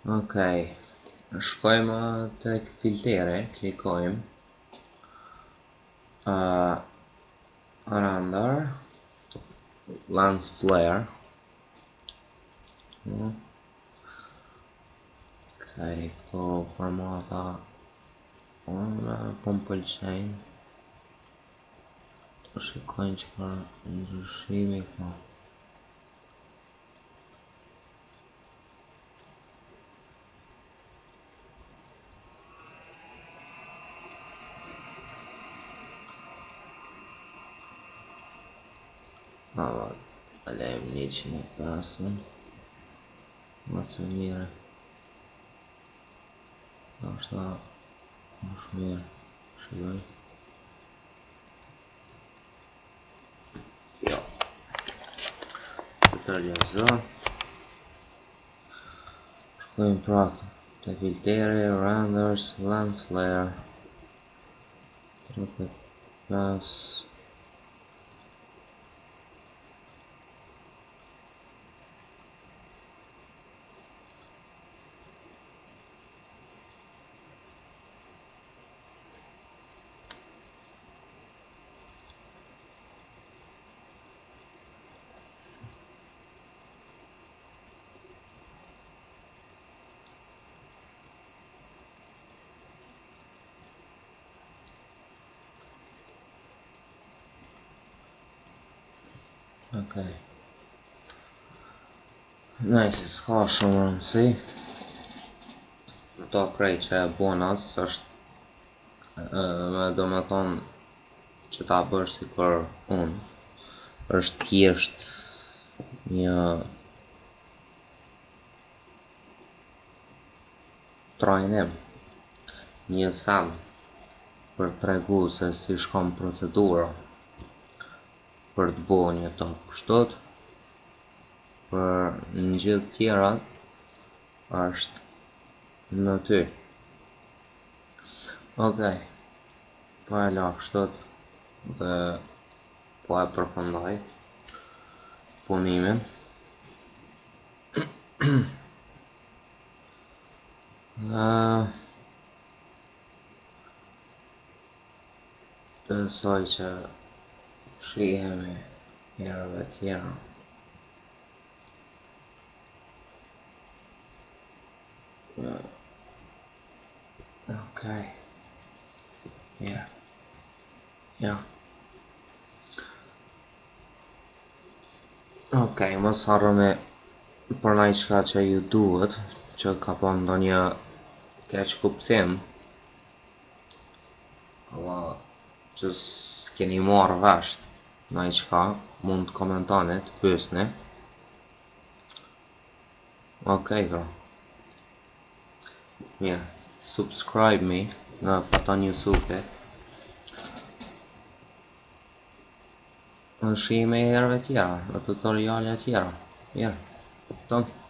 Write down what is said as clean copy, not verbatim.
Okej, shkojmë tek filteri, klikojmë render, lens flare. Okej, këto formata po më pëlqejnë. Shikojnë që ka ndryshimi ka. Alejmë 105. Më së mire. Është më mirë. Shikoj. Jo. Të lexo. Shkojmë pratë te filteri, renders, lens flare. 35. Okej. Nice, s'ka shumë rëndësi. Këto krej që e bonat, s'është do me thonë që ta bësh si për unë. Është thjesht një trajnim, një sall për tregu se si shkon procedura për të bo një top kështot. Për në gjithë tjerat është në ty. Okej, po e la kështot dhe po e përfundoj punimin. Besoj që shihemi herëve tjera. Okej. Ja. Okej, mos harroni për ndonjë çka që ju duhet, që ka pa ndonjë keq kuptim, apo që s'keni marrë vesh ndonjë çka, mund të komentoni, të pyesni. Okej, bro. Mirë, subscribe me në Patan Jusufi. Në shihemi herëve tjera, në tutoriale tjera. Mirë, tonë.